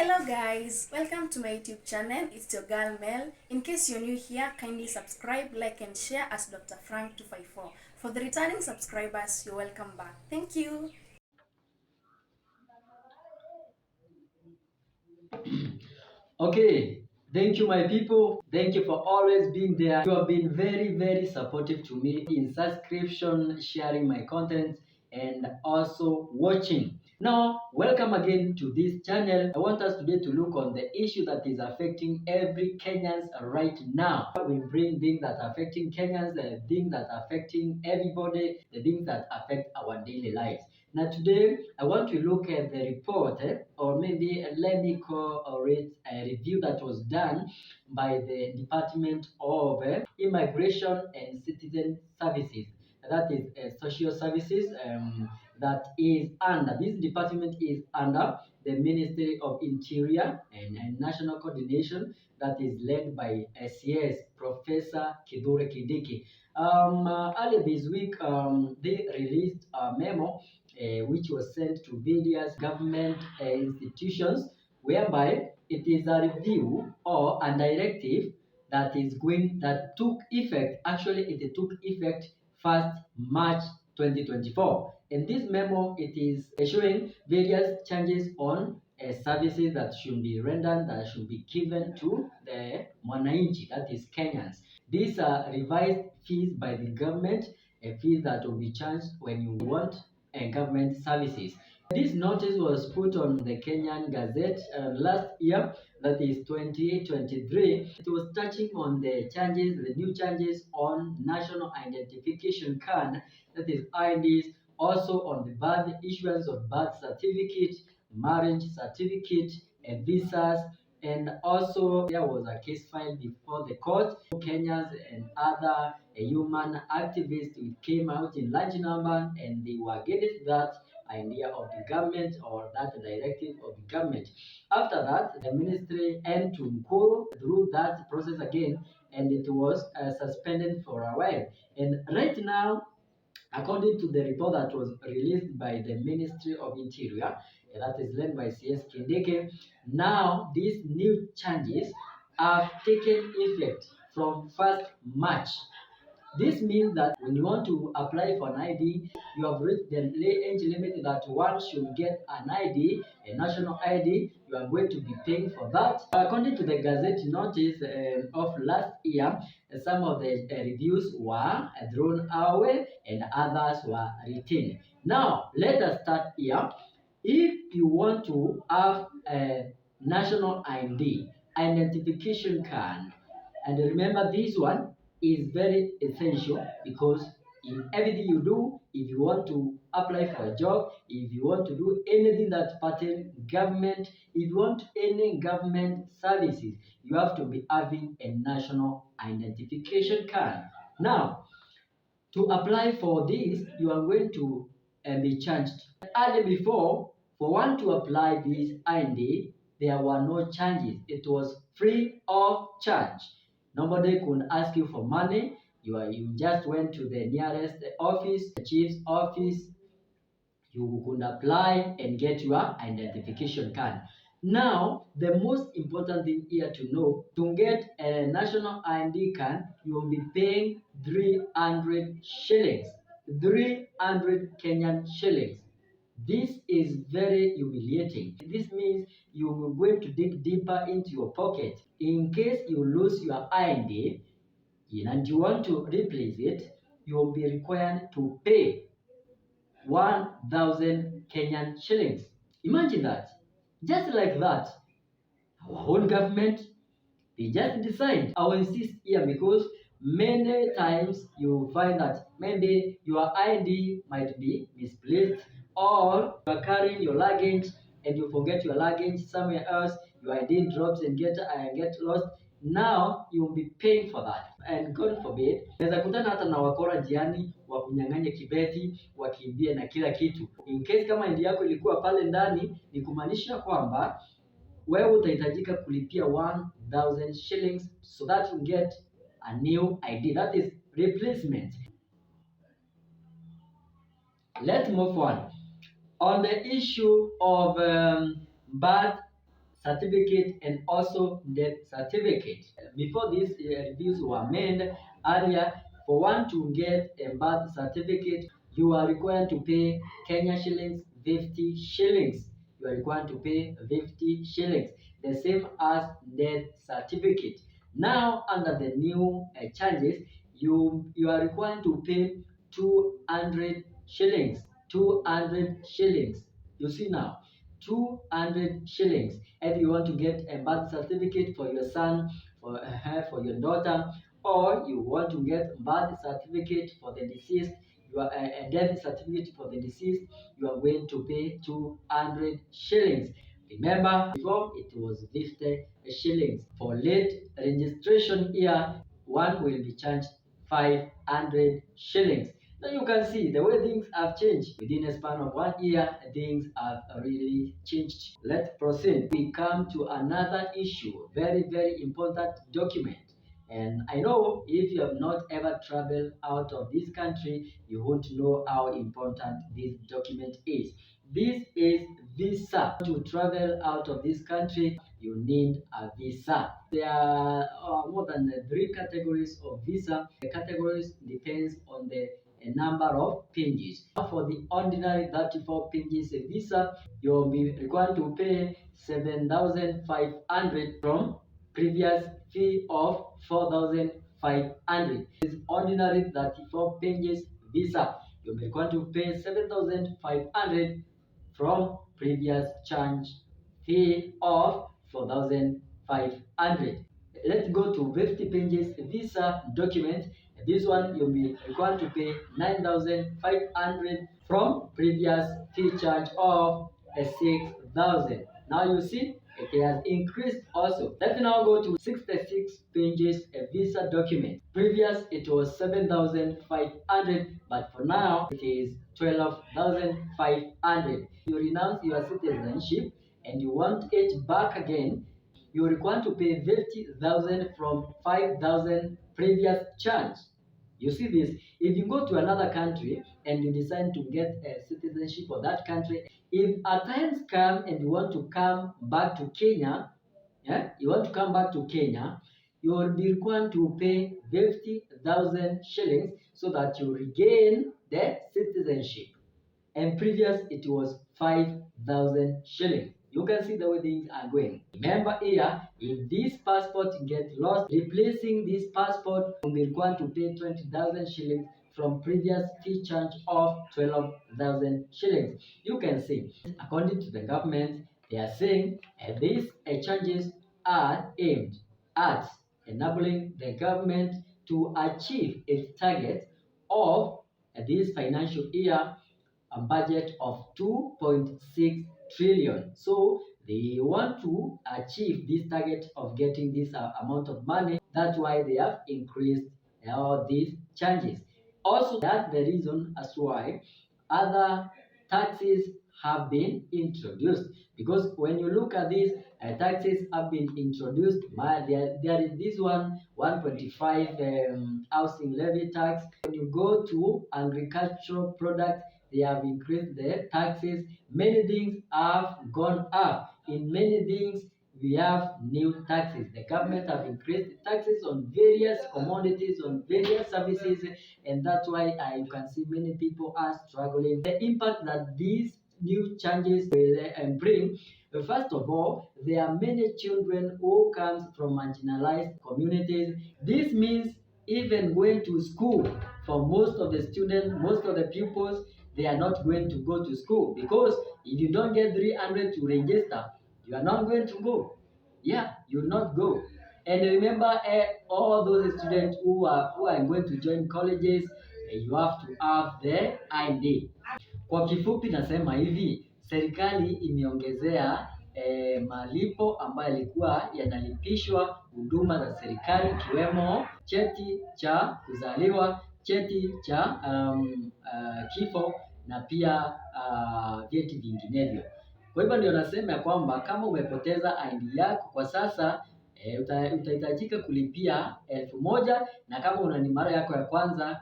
Hello guys, welcome to my YouTube channel. It's your girl Mel. In case you're new here, kindly subscribe, like and share as Dr. Frank 254. For the returning subscribers, you're welcome back. Thank you. Okay, thank you, my people. Thank you for always being there. You have been very supportive to me in subscription, sharing my content, and also watching. Now, welcome again to this channel. I want us today to look on the issue that is affecting every Kenyans right now. We bring things that are affecting Kenyans, the things that are affecting everybody, the things that affect our daily lives. Now today, I want to look at the report, or maybe let me call it a review that was done by the Department of Immigration and Citizen Services. That is social services this department is under the Ministry of Interior and National Coordination that is led by SCS Professor Kithure Kindiki. Earlier this week, they released a memo which was sent to various government institutions, whereby it is a review or a directive that took effect. Actually, it took effect 1st March 2024. In this memo, it is showing various changes on services that should be rendered, that should be given to the mwananchi, that is Kenyans. These are revised fees by the government, fees that will be charged when you want government services. This notice was put on the Kenyan Gazette last year, that is 2023. It was touching on the new changes on national identification card, that is IDs, also on the birth issuance of birth certificate, marriage certificate, and visas. And also there was a case filed before the court. Kenyans and other human activists came out in large number, and they were against that idea of the government or that directive of the government. After that, the ministry had to go through that process again, and it was suspended for a while. And right now, according to the report that was released by the Ministry of Interior, that is led by CS Kindiki, now these new changes have taken effect from 1st March. This means that when you want to apply for an ID, you have reached the age limit that one should get an ID, a national ID. You are going to be paying for that. According to the Gazette notice of last year, some of the reviews were thrown away and others were retained. Now, let us start here. If you want to have a national ID, identification card, and remember this one is very essential, because in everything you do, if you want to apply for a job, if you want to do anything that pertains government, if you want any government services, you have to be having a national identification card. Now, to apply for this, you are going to be charged. Earlier before, for one to apply this ID, there were no charges. It was free of charge. Nobody could ask you for money. You just went to the nearest office, the chief's office. You could apply and get your identification card. Now, the most important thing here to know, to get a national ID card, you will be paying 300 shillings. 300 Kenyan shillings. This is very humiliating. This means you are going to dig deeper into your pocket. In case you lose your ID and you want to replace it, you will be required to pay 1,000 Kenyan shillings. Imagine that. Just like that, our own government, they just decide. I will insist here, because many times you find that maybe your ID might be misplaced, or you are carrying your luggage and you forget your luggage somewhere else, your ID drops and get lost. Now you will be paying for that, and God forbid, unaweza kutana hata na wakora jiani wakunyang'anye kibeti, wakimbie na kila kitu. In case kama ID yako ilikuwa pale ndani, ni kumaanisha kwamba wewe utahitajika kulipia 1,000 shillings so that you get a new ID, that is replacement. Let's move on the issue of birth certificate and also death certificate. Before these reviews were made earlier, for one to get a birth certificate, you are required to pay Kenya shillings 50 shillings. You are required to pay 50 shillings, the same as death certificate. Now, under the new charges, you are required to pay 200 shillings. 200 shillings. You see now, 200 shillings. If you want to get a birth certificate for your son, for your daughter, or you want to get birth certificate for the deceased, a death certificate for the deceased, you are going to pay 200 shillings. Remember, before it was 50 shillings. For late registration here, one will be charged 500 shillings. Now you can see the way things have changed. Within a span of 1 year, things have really changed. Let's proceed. We come to another issue, very, very important document. And I know if you have not ever traveled out of this country, you won't know how important this document is. This is visa. To travel out of this country, you need a visa. There are more than 3 categories of visa. The categories depends on the number of pages. For the ordinary 34 pages visa, you'll be required to pay 7,500 from previous fee of 4,500. This ordinary 34 pages visa, you'll be required to pay 7,500 from previous charge fee of 4,500. Let's go to 50 pages visa document. This one you'll be required to pay 9,500 from previous fee charge of 6,000. Now you see it has increased also. Let's now go to 66 pages visa document. Previous it was 7,500, but for now it is 12,500. You renounce your citizenship and you want it back again, you require to pay 50,000 from 5,000 previous charge. You see this? If you go to another country and you decide to get a citizenship for that country, if at times come and you want to come back to Kenya, you want to come back to Kenya, you will be required to pay 50,000 shillings so that you regain the citizenship. And previous it was 5,000 shillings. You can see the way things are going. Remember here, if this passport gets lost, replacing this passport will be required to pay 20,000 shillings from previous fee charge of 12,000 shillings. You can see, according to the government, they are saying these charges are aimed at enabling the government to achieve its target of this financial year a budget of 2.6 trillion. So they want to achieve this target of getting this amount of money. That's why they have increased all these charges. Also, that's the reason as why other taxes have been introduced. Because when you look at these taxes have been introduced, there is this one 125 housing levy tax. When you go to agricultural products, they have increased their taxes. Many things have gone up. In many things, we have new taxes. The government have increased taxes on various commodities, on various services, and that's why you can see many people are struggling. The impact that these new changes will bring. First of all, there are many children who comes from marginalized communities. This means even going to school for most of the students, most of the pupils, they are not going to go to school because if you don't get 300 to register, you are not going to go. Yeah, you will not go. And remember, all those students who are going to join colleges, you have to have the ID. Kwa kifupi nasema hivi, serikali imeongezea malipo ambayo yalikuwa yanalipishwa huduma za serikali ikiwemo cheti cha kuzaliwa, cheti cha kifo na pia vyeti vinginevyo. Kwa hivyo ndio nasema kwamba kama umepoteza ID yako kwa sasa utahitajika kulipia 1,000, na kama ni mara yako ya kwanza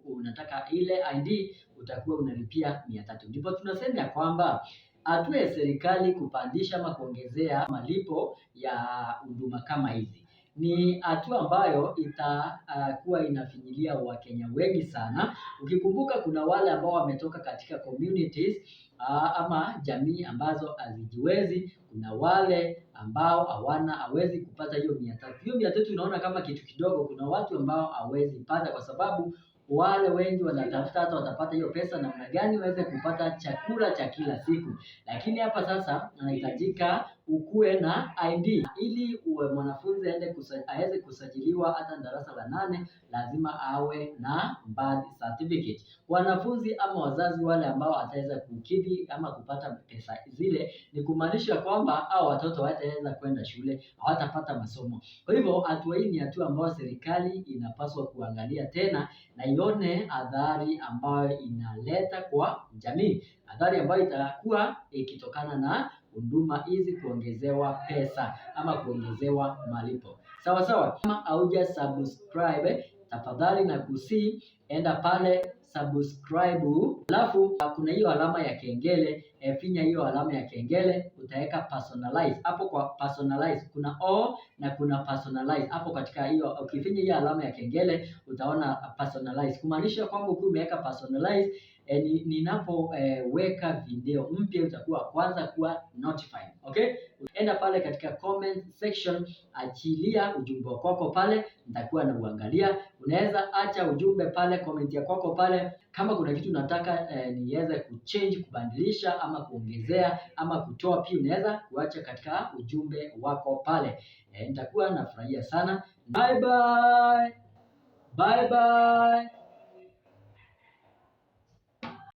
unataka ile ID utakuwa unalipia 300. Ndipo tunasema kwamba hatua ya serikali kupandisha ama kuongezea malipo ya huduma kama hizi ni hatua ambayo itakuwa inafinyilia Wakenya wengi sana. Ukikumbuka kuna wale ambao wametoka katika communities ama jamii ambazo hazijiwezi. Kuna wale ambao hawezi kupata hiyo 300. Hiyo 300 unaona kama kitu kidogo. Kuna watu ambao hawezi pata kwa sababu wale wengi wanatafuta hata watapata hiyo pesa namna gani waweze kupata chakula cha kila siku. Lakini hapa sasa anahitajika ukuwe na ID ili uwe mwanafunzi aweze kusajiliwa hata darasa la 8, lazima awe na birth certificate. Wanafunzi ama wazazi wale ambao wataweza kukidhi ama kupata pesa zile, ni kumaanisha kwamba hao watoto hawataweza kwenda shule, hawatapata masomo. Kwa hivyo hatua hii ni hatua ambayo serikali inapaswa kuangalia tena na ione athari ambayo inaleta kwa jamii, athari ambayo itakuwa ikitokana na huduma hizi kuongezewa pesa ama kuongezewa malipo. Sawa sawa. Kama hauja subscribe, tafadhali na kusi enda pale subscribe, alafu kuna hiyo alama ya kengele, finya hiyo alama ya kengele, utaweka personalize. Hapo kwa personalize kuna o na kuna personalize. Hapo katika hiyo ukifinya hiyo alama ya kengele utaona personalize, kumaanisha kwamba ukiwa umeweka personalize, ninapoweka video mpya utakuwa kwanza kuwa notified. Okay? Enda pale katika comment section, achilia ujumbe wako pale, nitakuwa na uangalia. Unaweza acha ujumbe pale, comment ya kwako pale. Kama kuna kitu nataka niweze kuchange, kubadilisha ama kuongezea ama kutoa, pia unaweza kuacha katika ujumbe wako pale. Nitakuwa nafurahia sana. Bye bye. Bye bye.